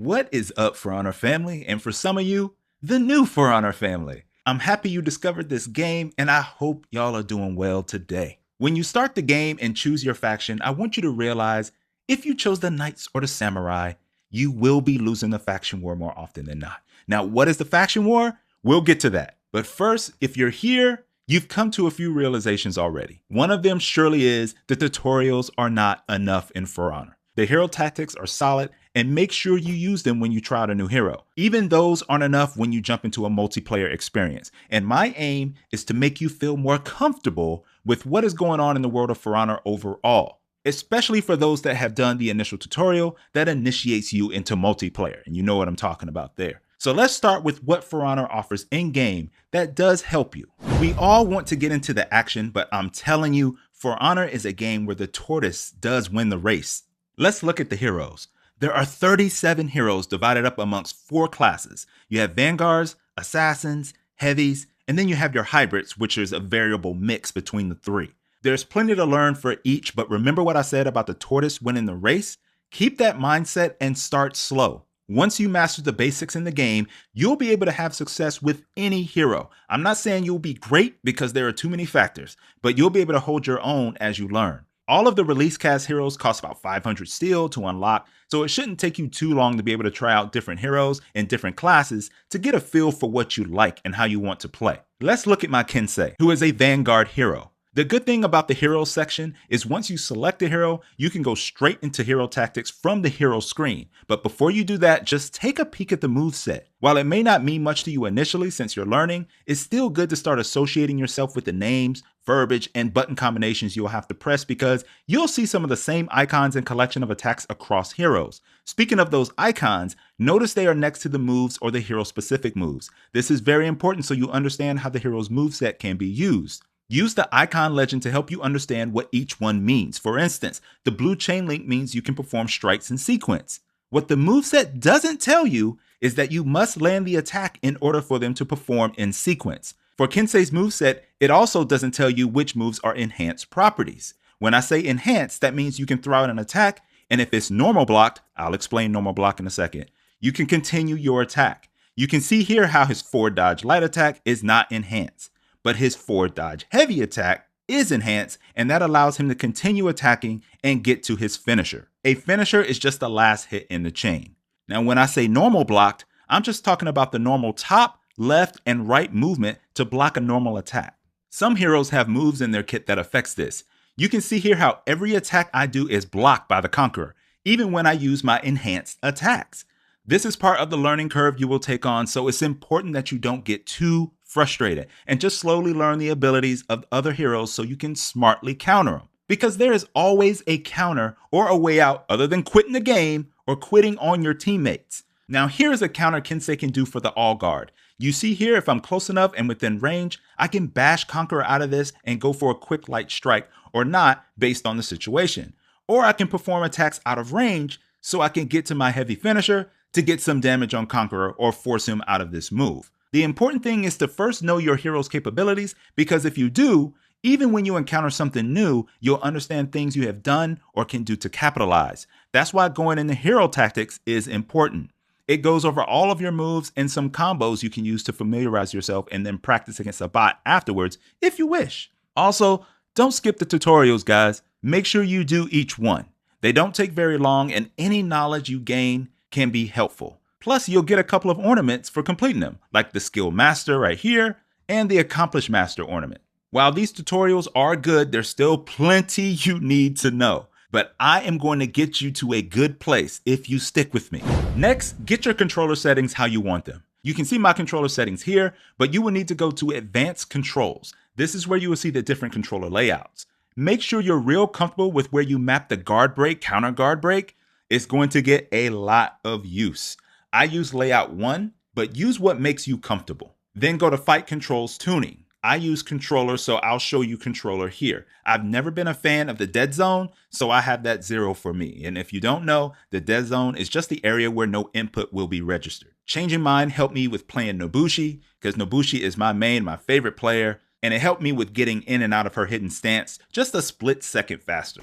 What is up, For Honor family? And for some of you, the new For Honor family. I'm happy you discovered this game, and I hope y'all are doing well today. When you start the game and choose your faction, I want you to realize if you chose the Knights or the Samurai, you will be losing the faction war more often than not. Now, what is the faction war? We'll get to that. But first, if you're here, you've come to a few realizations already. One of them surely is the tutorials are not enough in For Honor. The hero tactics are solid, and make sure you use them when you try out a new hero. Even those aren't enough when you jump into a multiplayer experience. And my aim is to make you feel more comfortable with what is going on in the world of For Honor overall, especially for those that have done the initial tutorial that initiates you into multiplayer. And you know what I'm talking about there. So let's start with what For Honor offers in-game that does help you. We all want to get into the action, but I'm telling you, For Honor is a game where the tortoise does win the race. Let's look at the heroes. There are 37 heroes divided up amongst 4 classes. You have Vanguards, Assassins, Heavies, and then you have your Hybrids, which is a variable mix between the 3. There's plenty to learn for each, but remember what I said about the tortoise winning the race? Keep that mindset and start slow. Once you master the basics in the game, you'll be able to have success with any hero. I'm not saying you'll be great because there are too many factors, but you'll be able to hold your own as you learn. All of the release cast heroes cost about 500 steel to unlock, so it shouldn't take you too long to be able to try out different heroes and different classes to get a feel for what you like and how you want to play. Let's look at my Kensei, who is a Vanguard hero. The good thing about the hero section is once you select a hero, you can go straight into hero tactics from the hero screen. But before you do that, just take a peek at the moveset. While it may not mean much to you initially since you're learning, it's still good to start associating yourself with the names, verbiage, and button combinations you'll have to press because you'll see some of the same icons and collection of attacks across heroes. Speaking of those icons, notice they are next to the moves or the hero specific moves. This is very important so you understand how the hero's moveset can be used. Use the icon legend to help you understand what each one means. For instance, the blue chain link means you can perform strikes in sequence. What the moveset doesn't tell you is that you must land the attack in order for them to perform in sequence. For Kensei's moveset, it also doesn't tell you which moves are enhanced properties. When I say enhanced, that means you can throw out an attack, and if it's normal blocked, I'll explain normal block in a second, you can continue your attack. You can see here how his forward dodge light attack is not enhanced, but his forward dodge heavy attack is enhanced, and that allows him to continue attacking and get to his finisher. A finisher is just the last hit in the chain. Now, when I say normal blocked, I'm just talking about the normal top, left, and right movement to block a normal attack. Some heroes have moves in their kit that affects this. You can see here how every attack I do is blocked by the Conqueror, even when I use my enhanced attacks. This is part of the learning curve you will take on, so it's important that you don't get too frustrated and just slowly learn the abilities of other heroes so you can smartly counter them. Because there is always a counter or a way out other than quitting the game or quitting on your teammates. Now here is a counter Kensei can do for the All Guard. You see here if I'm close enough and within range, I can bash Conqueror out of this and go for a quick light strike or not based on the situation. Or I can perform attacks out of range so I can get to my heavy finisher to get some damage on Conqueror or force him out of this move. The important thing is to first know your hero's capabilities, because if you do, even when you encounter something new, you'll understand things you have done or can do to capitalize. That's why going into hero tactics is important. It goes over all of your moves and some combos you can use to familiarize yourself and then practice against a bot afterwards if you wish. Also, don't skip the tutorials, guys. Make sure you do each one. They don't take very long, and any knowledge you gain can be helpful. Plus, you'll get a couple of ornaments for completing them, like the Skill Master right here and the Accomplished Master ornament. While these tutorials are good, there's still plenty you need to know. But I am going to get you to a good place if you stick with me. Next, get your controller settings how you want them. You can see my controller settings here, but you will need to go to Advanced Controls. This is where you will see the different controller layouts. Make sure you're real comfortable with where you map the guard break, counter guard break. It's going to get a lot of use. I use layout 1, but use what makes you comfortable. Then go to Fight Controls Tuning. I use controller, so I'll show you controller here. I've never been a fan of the dead zone, so I have that 0 for me. And if you don't know, the dead zone is just the area where no input will be registered. Changing mine helped me with playing Nobushi, because Nobushi is my main, my favorite player, and it helped me with getting in and out of her hidden stance just a split second faster.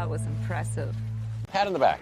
That was impressive. Pat on the back.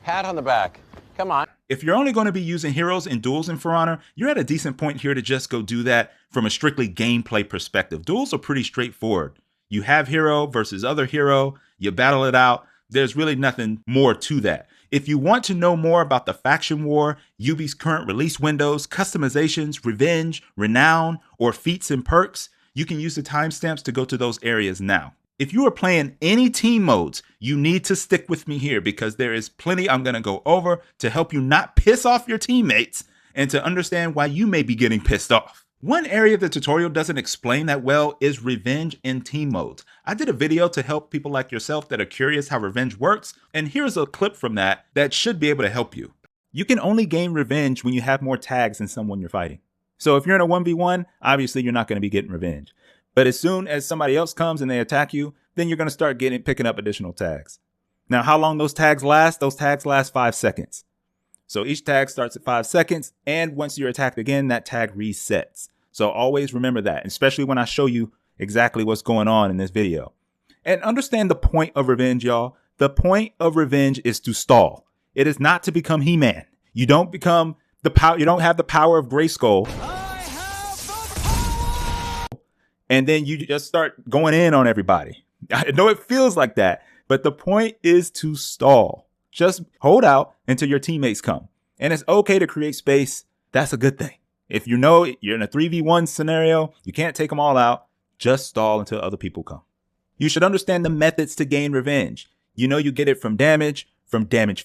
Pat on the back. Come on. If you're only going to be using heroes in duels in For Honor, you're at a decent point here to just go do that from a strictly gameplay perspective. Duels are pretty straightforward. You have hero versus other hero, you battle it out. There's really nothing more to that. If you want to know more about the faction war, Ubi's current release windows, customizations, revenge, renown, or feats and perks, you can use the timestamps to go to those areas now. If you are playing any team modes, you need to stick with me here because there is plenty I'm going to go over to help you not piss off your teammates and to understand why you may be getting pissed off. One area the tutorial doesn't explain that well is revenge in team modes. I did a video to help people like yourself that are curious how revenge works, and here's a clip from that should be able to help you. You can only gain revenge when you have more tags than someone you're fighting. So if you're in a 1v1, obviously you're not going to be getting revenge. But as soon as somebody else comes and they attack you, then you're going to start picking up additional tags. Now, how long those tags last? Those tags last 5 seconds. So each tag starts at 5 seconds. And once you're attacked again, that tag resets. So always remember that, especially when I show you exactly what's going on in this video. And understand the point of revenge, y'all. The point of revenge is to stall. It is not to become He-Man. You don't become the power. You don't have the power of Grayskull. And then you just start going in on everybody. I know it feels like that, but the point is to stall. Just hold out until your teammates come. And it's okay to create space. That's a good thing. If you know you're in a 3v1 scenario, you can't take them all out, just stall until other people come. You should understand the methods to gain revenge. You know you get it from damage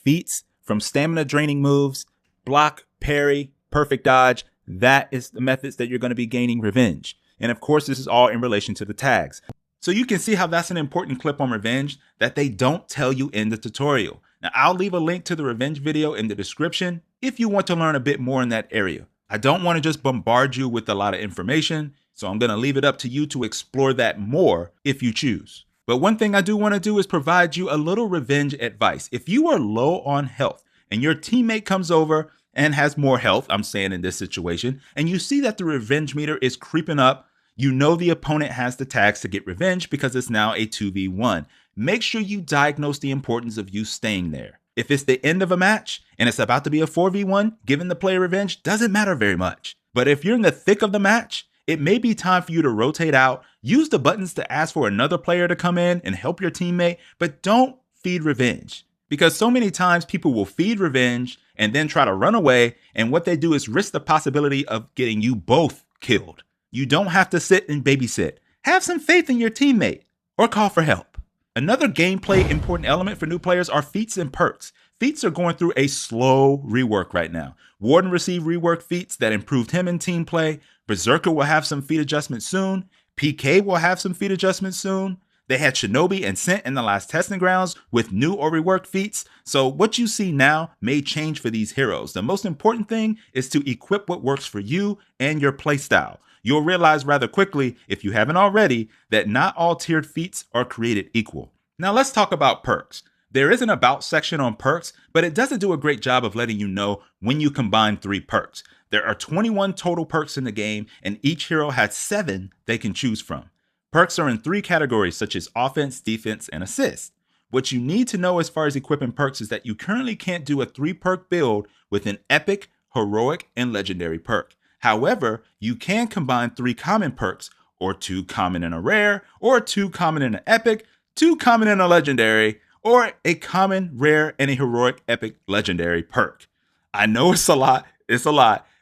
feats, from stamina draining moves, block, parry, perfect dodge. That is the methods that you're going to be gaining revenge. And of course, this is all in relation to the tags. So you can see how that's an important clip on revenge that they don't tell you in the tutorial. Now, I'll leave a link to the revenge video in the description if you want to learn a bit more in that area. I don't want to just bombard you with a lot of information, so I'm going to leave it up to you to explore that more if you choose. But one thing I do want to do is provide you a little revenge advice. If you are low on health and your teammate comes over and has more health, I'm saying in this situation, and you see that the revenge meter is creeping up, you know the opponent has the tags to get revenge because it's now a 2v1. Make sure you diagnose the importance of you staying there. If it's the end of a match and it's about to be a 4v1, giving the player revenge doesn't matter very much. But if you're in the thick of the match, it may be time for you to rotate out, use the buttons to ask for another player to come in and help your teammate, but don't feed revenge. Because so many times people will feed revenge and then try to run away, and what they do is risk the possibility of getting you both killed. You don't have to sit and babysit. Have some faith in your teammate or call for help. Another gameplay important element for new players are feats and perks. Feats are going through a slow rework right now. Warden received rework feats that improved him in team play. Berserker will have some feat adjustments soon. PK will have some feat adjustments soon. They had Shinobi and Scent in the last testing grounds with new or reworked feats. So what you see now may change for these heroes. The most important thing is to equip what works for you and your playstyle. You'll realize rather quickly, if you haven't already, that not all tiered feats are created equal. Now let's talk about perks. There is an about section on perks, but it doesn't do a great job of letting you know when you combine 3 perks. There are 21 total perks in the game, and each hero has 7 they can choose from. Perks are in 3 categories such as offense, defense, and assist. What you need to know as far as equipping perks is that you currently can't do a 3-perk build with an epic, heroic, and legendary perk. However, you can combine 3 common perks, or 2 common and a rare, or 2 common and an epic, 2 common and a legendary, or a common, rare, and a heroic, epic, legendary perk. I know it's a lot,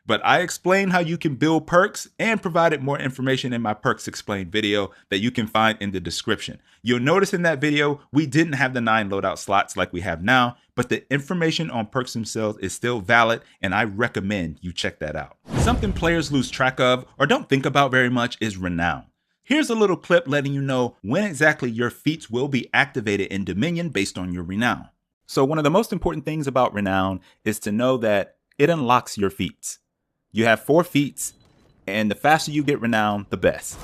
but I explained how you can build perks and provided more information in my Perks Explained video that you can find in the description. You'll notice in that video, we didn't have the 9 loadout slots like we have now, but the information on perks themselves is still valid, and I recommend you check that out. Something players lose track of or don't think about very much is Renown. Here's a little clip letting you know when exactly your feats will be activated in Dominion based on your Renown. So one of the most important things about Renown is to know that it unlocks your feats. You have 4 feats, and the faster you get Renown, the best.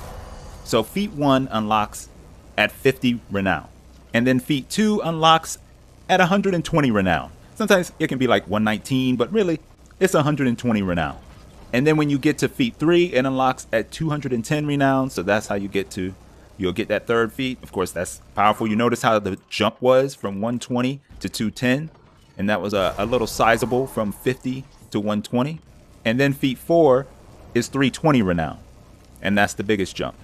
So feat 1 unlocks at 50 Renown, and then feat 2 unlocks at 120 Renown. Sometimes it can be like 119, but really it's 120 Renown. And then when you get to feat 3, it unlocks at 210 Renown, so that's how you get to you'll get that third feat. Of course, that's powerful. You notice how the jump was from 120 to 210, and that was a little sizable from 50 to 120. And then feat 4 is 320 renown, and that's the biggest jump.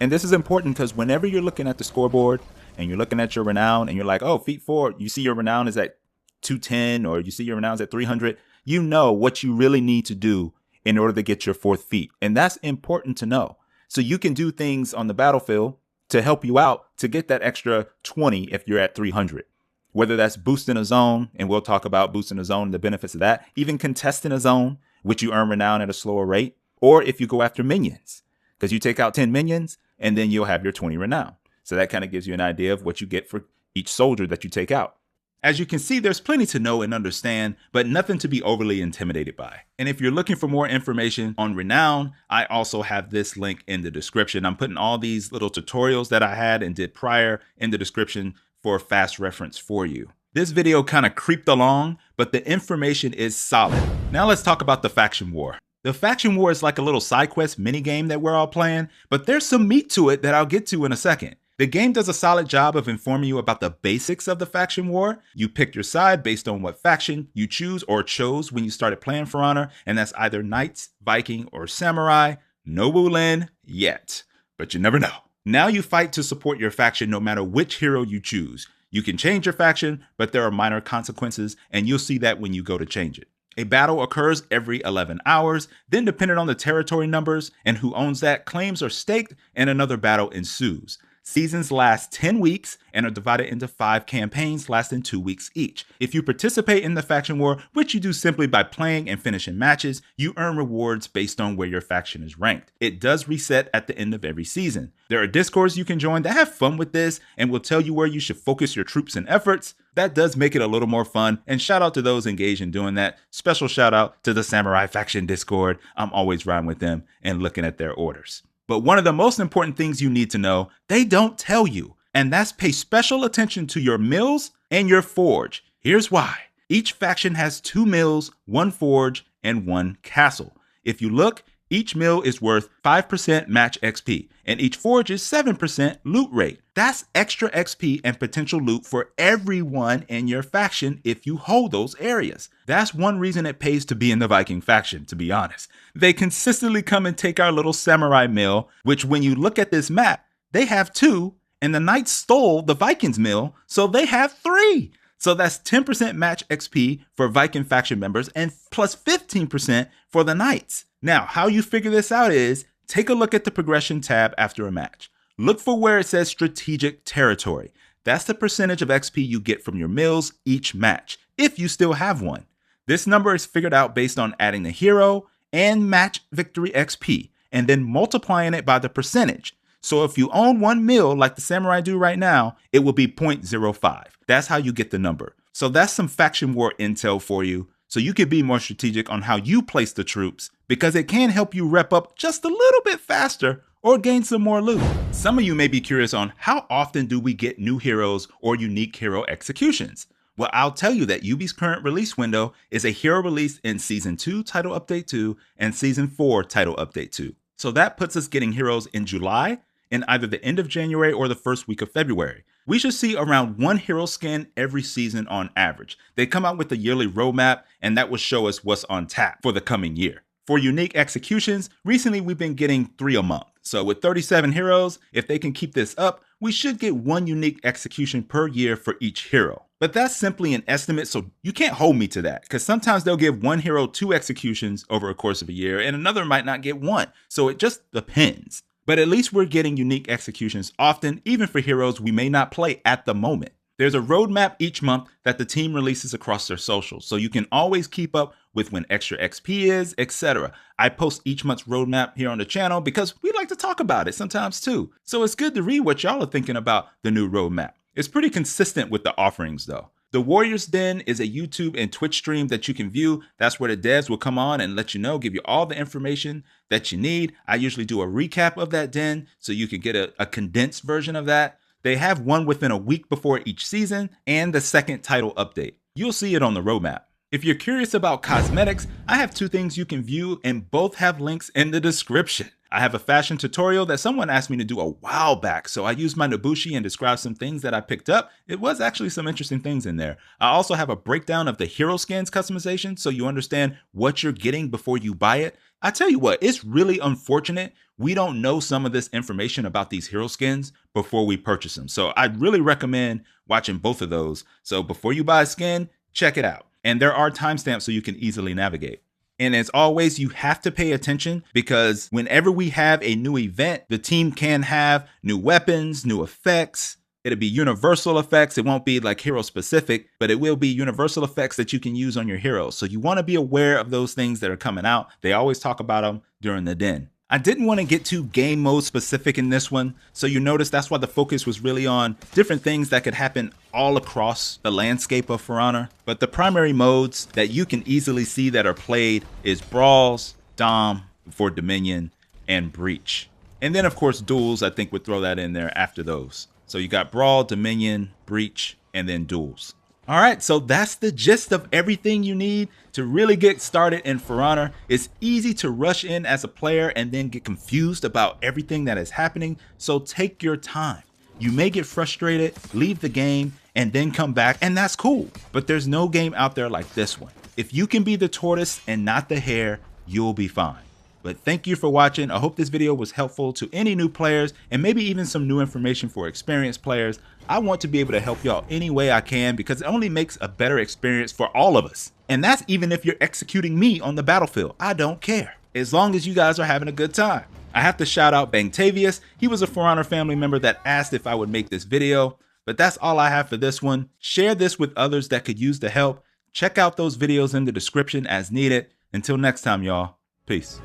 And this is important because whenever you're looking at the scoreboard and you're looking at your renown and you're like, oh, feat 4, you see your renown is at 210 or you see your renown is at 300, you know what you really need to do in order to get your 4th feat. And that's important to know. So you can do things on the battlefield to help you out to get that extra 20 if you're at 300. Whether that's boosting a zone, and we'll talk about boosting a zone and the benefits of that, even contesting a zone, which you earn renown at a slower rate, or if you go after minions, because you take out 10 minions and then you'll have your 20 renown. So that kind of gives you an idea of what you get for each soldier that you take out. As you can see, there's plenty to know and understand, but nothing to be overly intimidated by. And if you're looking for more information on Renown, I also have this link in the description. I'm putting all these little tutorials that I had and did prior in the description for fast reference for you. This video kind of creeped along, but the information is solid. Now let's talk about the faction war. The faction war is like a little side quest mini game that we're all playing, but there's some meat to it that I'll get to in a second. The game does a solid job of informing you about the basics of the faction war. You pick your side based on what faction you choose or chose when you started playing For Honor, and that's either Knights, Viking, or Samurai. No Wulin yet, but you never know. Now you fight to support your faction no matter which hero you choose. You can change your faction, but there are minor consequences, and you'll see that when you go to change it. A battle occurs every 11 hours, then depending on the territory numbers and who owns that, claims are staked and another battle ensues. Seasons last 10 weeks and are divided into 5 campaigns lasting 2 weeks each. If you participate in the faction war, which you do simply by playing and finishing matches, you earn rewards based on where your faction is ranked. It does reset at the end of every season. There are discords you can join that have fun with this and will tell you where you should focus your troops and efforts. That does make it a little more fun, and shout out to those engaged in doing that. Special shout out to the Samurai Faction Discord. I'm always riding with them and looking at their orders. But one of the most important things you need to know, they don't tell you, and that's pay special attention to your mills and your forge. Here's why. Each faction has 2 mills, 1 forge, and 1 castle. If you look, each mill is worth 5% match XP, and each forge is 7% loot rate. That's extra XP and potential loot for everyone in your faction if you hold those areas. That's one reason it pays to be in the Viking faction, to be honest. They consistently come and take our little samurai mill, which when you look at this map, they have 2, and the Knights stole the Vikings mill, so they have 3. So that's 10% match XP for Viking faction members and plus 15% for the Knights. Now, how you figure this out is take a look at the progression tab after a match. Look for where it says strategic territory. That's the percentage of XP you get from your mills each match, if you still have one. This number is figured out based on adding the hero and match victory XP, and then multiplying it by the percentage. So if you own 1 mill like the Samurai do right now, it will be 0.05. That's how you get the number. So that's some faction war intel for you, so you can be more strategic on how you place the troops, because it can help you rep up just a little bit faster or gain some more loot. Some of you may be curious on how often do we get new heroes or unique hero executions? Well, I'll tell you that Ubi's current release window is a hero release in Season 2 Title Update 2 and Season 4 Title Update 2. So that puts us getting heroes in July, in either the end of January or the first week of February. We should see around 1 hero skin every season on average. They come out with a yearly roadmap, and that will show us what's on tap for the coming year. For unique executions, recently we've been getting 3 a month. So with 37 heroes, if they can keep this up, we should get 1 unique execution per year for each hero. But that's simply an estimate, so you can't hold me to that, because sometimes they'll give 1 hero 2 executions over a course of a year, and another might not get 1. So it just depends. But at least we're getting unique executions often, even for heroes we may not play at the moment. There's a roadmap each month that the team releases across their socials, so you can always keep up with when extra XP is, etc. I post each month's roadmap here on the channel because we like to talk about it sometimes too. So it's good to read what y'all are thinking about the new roadmap. It's pretty consistent with the offerings though. The Warriors Den is a YouTube and Twitch stream that you can view. That's where the devs will come on and let you know, give you all the information that you need. I usually do a recap of that den so you can get a condensed version of that. They have one within a week before each season and the second title update. You'll see it on the roadmap. If you're curious about cosmetics, I have 2 things you can view and both have links in the description. I have a fashion tutorial that someone asked me to do a while back, so I used my Nobushi and described some things that I picked up. It was actually some interesting things in there. I also have a breakdown of the hero skins customization so you understand what you're getting before you buy it. I tell you what, it's really unfortunate we don't know some of this information about these hero skins before we purchase them. So I'd really recommend watching both of those. So before you buy a skin, check it out. And there are timestamps so you can easily navigate. And as always, you have to pay attention because whenever we have a new event, the team can have new weapons, new effects. It'll be universal effects. It won't be like hero specific, but it will be universal effects that you can use on your heroes. So you want to be aware of those things that are coming out. They always talk about them during the den. I didn't want to get too game mode specific in this one, so you notice that's why the focus was really on different things that could happen all across the landscape of For Honor. But the primary modes that you can easily see that are played is Brawls, Dom for Dominion, and Breach. And then of course Duels, I think would throw that in there after those. So you got Brawl, Dominion, Breach, and then Duels. All right, so that's the gist of everything you need to really get started in For Honor. It's easy to rush in as a player and then get confused about everything that is happening, so take your time. You may get frustrated, leave the game, and then come back, and that's cool. But there's no game out there like this one. If you can be the tortoise and not the hare, you'll be fine. But thank you for watching. I hope this video was helpful to any new players and maybe even some new information for experienced players. I want to be able to help y'all any way I can because it only makes a better experience for all of us. And that's even if you're executing me on the battlefield. I don't care, as long as you guys are having a good time. I have to shout out Bangtavius. He was a For Honor family member that asked if I would make this video. But that's all I have for this one. Share this with others that could use the help. Check out those videos in the description as needed. Until next time, y'all. Peace.